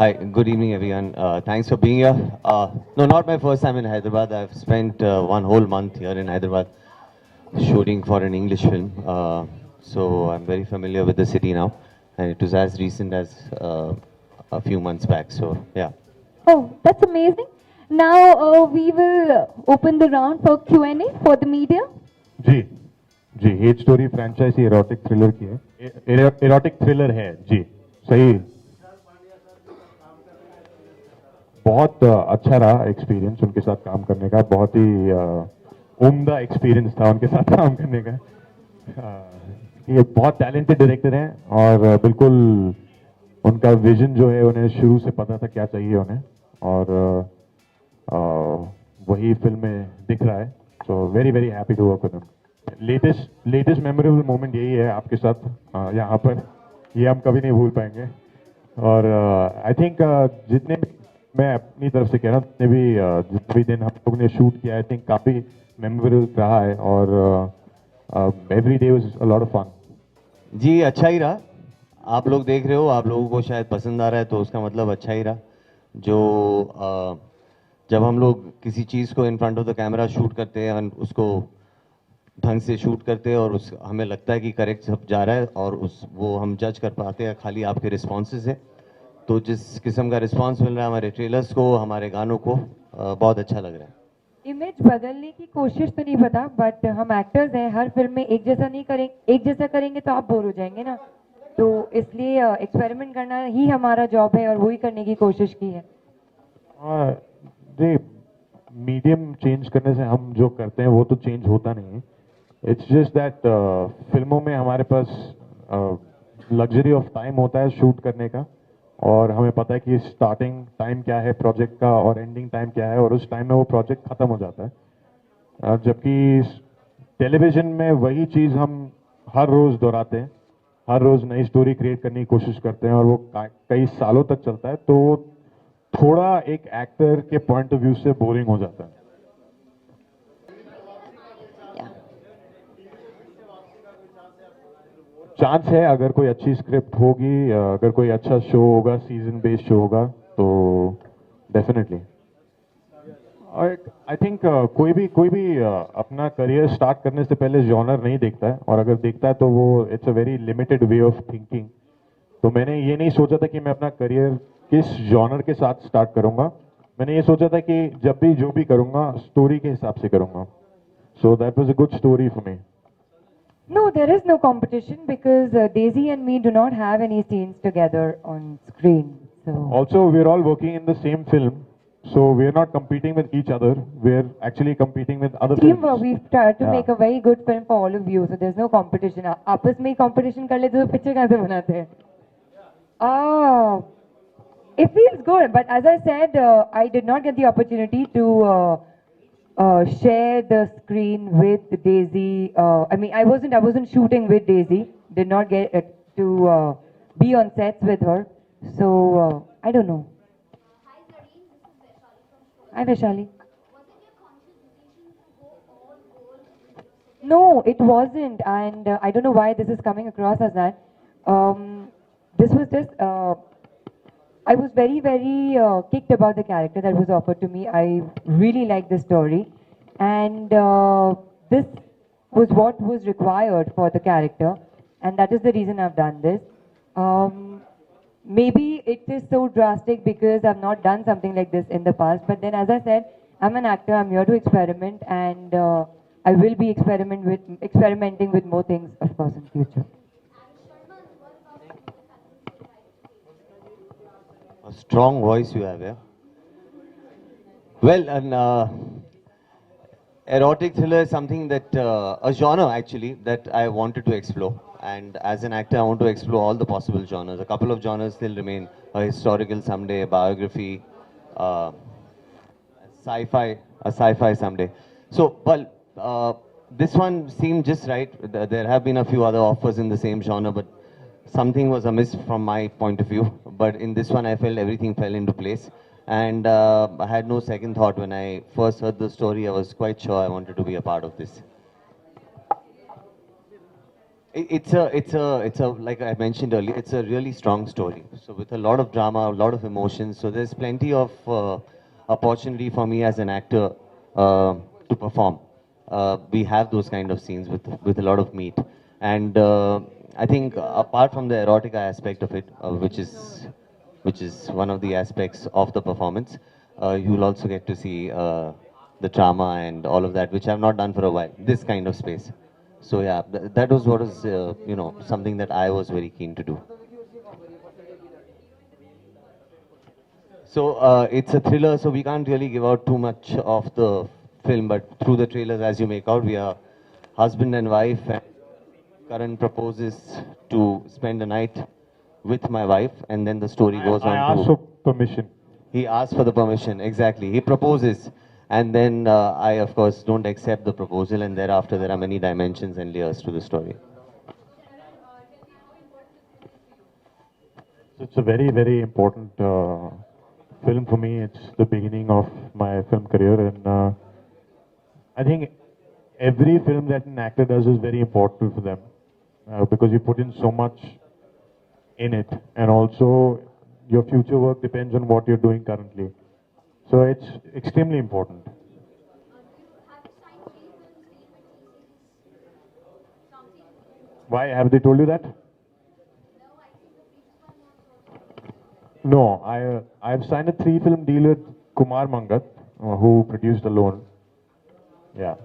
Hi, good evening, everyone. Thanks for being here. No, not my first time in Hyderabad. I've spent one whole month here in Hyderabad shooting for an English film. So I'm very familiar with the city now, and it was as recent as a few months back. So yeah. Oh, that's amazing. Now we will open the round for Q&A for the media. जी जी hate story franchise erotic thriller की है erotic thriller है जी सही बहुत अच्छा रहा experience उनके साथ काम करने का बहुत ही उम्दा एक्सपीरियंस था उनके साथ काम करने का ये बहुत टैलेंटेड डायरेक्टर हैं और बिल्कुल उनका विजन जो है उन्हें शुरू से पता था क्या चाहिए उन्हें और वही फिल्म में दिख रहा है so very very happy to work with him latest memorable moment यही है आपके साथ यहाँ पर ये हम कभी नहीं भूल पाएंगे और आई थिंक जितने भी मैं अपनी तरफ से कह रहा हूँ जितने भी दिन हम लोग ने शूट किया आई थिंक काफ़ी मेमोरेबल रहा है और every day was a lot of fun जी, अच्छा ही रहा। आप लोग देख रहे हो, आप लोगों को शायद पसंद आ रहा है, तो उसका मतलब अच्छा ही रहा। जो जब हम लोग किसी चीज़ को in front of the camera shoot करते हैं और उसको ढंग से शूट करते हैं और उस हमें लगता है कि करेक्ट सब जा रहा है और उस वो हम जज कर पाते हैं खाली आपके रिस्पॉन्सेज से। तो जिस किस्म का रिस्पॉन्स मिल रहा है हमारे ट्रेलर्स को, हमारे गानों को, बहुत अच्छा लग रहा है। इमेज बदलने की कोशिश तो नहीं पता, बट हम एक्टर्स हैं, हर फिल्म में एक जैसा नहीं करेंगे, एक जैसा करेंगे तो आप बोर हो जाएंगे ना। तो इसलिए एक्सपेरिमेंट करना ही हमारा जॉब है और वही करने की कोशिश की है। जी मीडियम चेंज करने से हम जो करते हैं वो तो चेंज होता नहीं है इट्स जस्ट दैट फिल्मों में हमारे पास लग्जरी ऑफ टाइम होता है शूट करने का और हमें पता है कि स्टार्टिंग टाइम क्या है प्रोजेक्ट का और एंडिंग टाइम क्या है और उस टाइम में वो प्रोजेक्ट खत्म हो जाता है जबकि टेलीविजन में वही चीज़ हम हर रोज़ दोहराते हैं हर रोज़ नई स्टोरी क्रिएट करने की कोशिश करते हैं और वो कई सालों तक चलता है तो थोड़ा एक एक्टर के पॉइंट ऑफ व्यू से बोरिंग हो जाता है चांस है अगर कोई अच्छी स्क्रिप्ट होगी अगर कोई अच्छा शो होगा सीजन बेस्ड शो होगा तो डेफिनेटली आई थिंक कोई भी अपना करियर स्टार्ट करने से पहले जॉनर नहीं देखता है और अगर देखता है तो वो it's a very limited way of thinking तो मैंने ये नहीं सोचा था कि मैं अपना करियर किस जॉनर के साथ स्टार्ट करूंगा मैंने ये सोचा था कि जब भी जो भी करूंगा स्टोरी के हिसाब से करूंगा so that was a good story for me No, there is no competition because Daisy and me do not have any scenes together on screen. So also we're all working in the same film so we're not competing with each other we're actually competing with other teamwork. films We've tried to Yeah. make a very good film for all of you. So there's no competition. आपस में competition कर लेते तो picture कहाँ से बनाते हैं? Ah, it feels good. But as I said, I did not get the opportunity to share the screen with Daisy. I mean, I wasn't shooting with Daisy. Did not get to be on sets with her. So I don't know. Hi, Vaishali. No, it wasn't, and I don't know why this is coming across as that. This was just. I was very, very kicked about the character that was offered to me. I really liked the story, and this was what was required for the character, and that is the reason I've done this. Maybe it is so drastic because I've not done something like this in the past, but then, as I said, I'm an actor. I'm here to experiment, and I will be experimenting with more things, of course, in future. A strong voice you have, yeah. Well, an erotic thriller is something that, a genre actually, that I wanted to explore. And as an actor, I want to explore all the possible genres. A couple of genres still remain: a historical someday, a biography, uh, a sci-fi someday. So, well, this one seemed just right. There have been a few other offers in the same genre, but something was amiss from my point of view. But in this one, I felt everything fell into place. And I had no second thought when I first heard the story. I was quite sure I wanted to be a part of this. It's a like I mentioned earlier, it's a really strong story. So with a lot of drama, a lot of emotions. So there's plenty of opportunity for me as an actor to perform. We have those kind of scenes with a lot of meat, and I think apart from the erotica aspect of it, which is one of the aspects of the performance, you'll also get to see the drama and all of that, which I've not done for a while. This kind of space. So yeah, that was what is something that I was very keen to do. So it's a thriller, so we can't really give out too much of the film, but through the trailers, as you make out, we are husband and wife. And Karan proposes to spend a night with my wife, and then the story goes I on asked to. for permission. He asks for the permission, exactly. He proposes, and then I, of course, don't accept the proposal, and thereafter there are many dimensions and layers to the story. It's a very, very important film for me. It's the beginning of my film career, and I think every film that an actor does is very important for them because you put in so much in it, and also your future work depends on what you're doing currently. So it's extremely important. Why have they told you that? No, I've signed a 3-film deal with Kumar Mangat, who produced Alone. Yeah,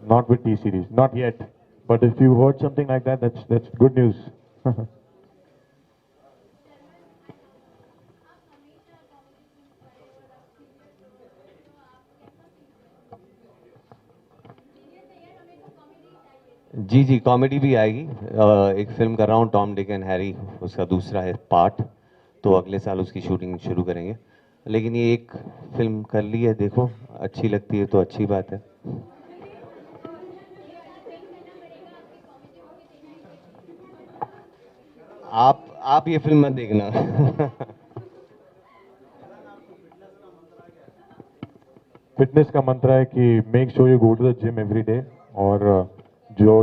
not with T series, not yet. But if you heard something like that, that's good news. जी जी, comedy भी आएगी। एक film कर रहा हूँ Tom Dick and Harry, उसका दूसरा है पार्ट, तो अगले साल उसकी शूटिंग शुरू करेंगे। लेकिन ये एक फिल्म कर ली है, देखो अच्छी लगती है तो अच्छी बात है। आप ये फिल्म मत देखना। फिटनेस का मंत्र है कि make sure you go to the gym every day, और जो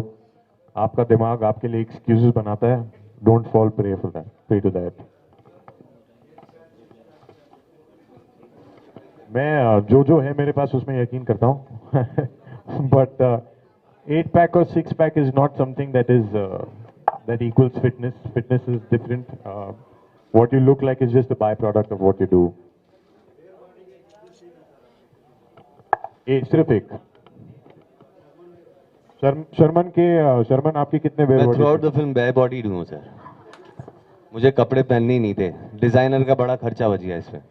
आपका दिमाग आपके लिए एक्सक्यूजेस बनाता है, don't fall prey for that, prey to that. मैं जो है मेरे पास उसमें यकीन करता हूँ। बट 8 पैक और 6 pack is not something that is that equals fitness. Fitness is different. What you look like is just a byproduct of what you do. सिर्फ एक। शर्मन आपके कितने मैं body थ्रू आउट थे? द फिल्म bare bodied हूँ sir. मुझे कपड़े पहनने ही नहीं थे, डिजाइनर का बड़ा खर्चा बच गया इसमें।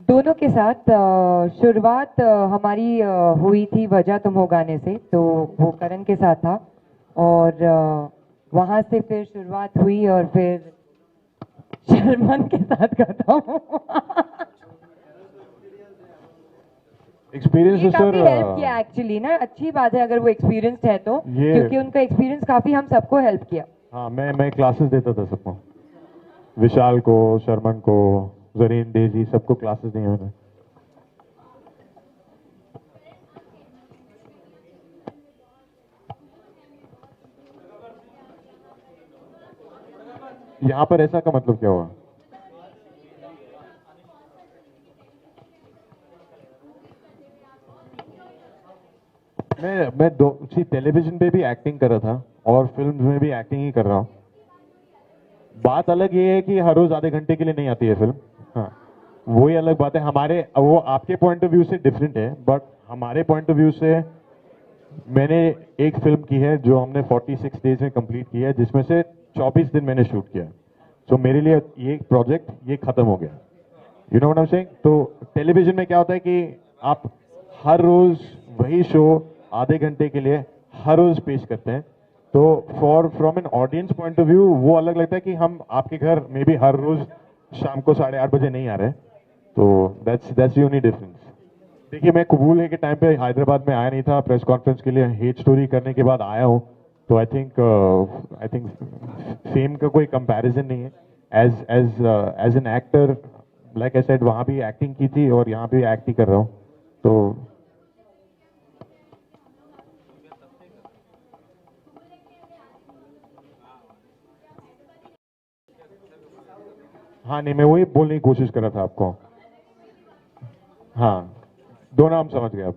दोनों के साथ शुरुआत हमारी हुई थी वजह तुम हो गाने से, तो वो करण के साथ था, और वहां से फिर शुरुआत हुई और फिर शर्मन के साथ करता हूँ। एक्सपीरियंस ये सर काफी हेल्प किया एक्चुअली ना, अच्छी बात है अगर वो एक्सपीरियंस है तो, क्योंकि उनका एक्सपीरियंस काफी हम सबको हेल्प किया। हाँ, मैं क्लासेस देता था सबको, विशाल को, शर्मन को, जरीन, डेजी, सबको क्लासेस दिए मैंने। यहाँ पर ऐसा का मतलब क्या हुआ? मैं टेलीविजन पे भी एक्टिंग कर रहा था और फिल्म में भी एक्टिंग ही कर रहा हूँ। बात अलग ये है कि हर रोज आधे घंटे के लिए नहीं आती है फिल्म। हाँ, वही अलग बात है। वो आपके पॉइंट ऑफ व्यू से डिफरेंट है, बट हमारे पॉइंट ऑफ व्यू से मैंने एक फिल्म की है जो हमने 46 डेज में कंप्लीट की है, जिसमें से 24 दिन मैंने शूट किया। तो मेरे लिए ये प्रोजेक्ट ये खत्म हो गया। You know what I am saying? तो टेलीविजन में क्या होता है कि आप हर रोज वही शो आधे घंटे के लिए हर रोज पेश करते हैं, तो from an audience point of view वो अलग लगता है कि हम आपके घर में भी हर रोज शाम को 8:30 बजे नहीं आ रहे। तो दैट्स द ओनली डिफरेंस। देखिए, मैं कबूल है कि टाइम पे हैदराबाद में आया नहीं था प्रेस कॉन्फ्रेंस के लिए, हेट स्टोरी करने के बाद आया हूँ, तो आई थिंक फेम का कोई कंपैरिजन नहीं है। As an actor like I said वहाँ भी एक्टिंग की थी और यहाँ भी एक्ट ही कर रहा हूँ, तो हाँ नहीं मैं वही बोलने की कोशिश कर रहा था आपको। हाँ, दो नाम समझ गए आप।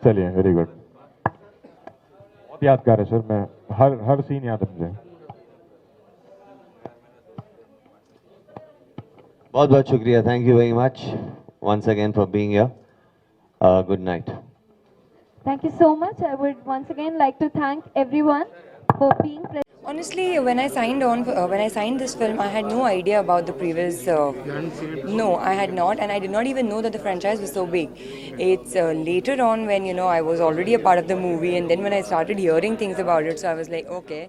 चलिए, वेरी गुड। बहुत यादगार है सर, मैं हर हर सीन याद है मुझे। बहुत बहुत शुक्रिया, thank you very much once again for being here. Good night. Thank you so much. I would once again like to thank everyone for being present. Honestly, when I signed this film, I had no idea about the previous. No, I had not, and I did not even know that the franchise was so big. It's later on when I was already a part of the movie, and then when I started hearing things about it, so I was like, okay.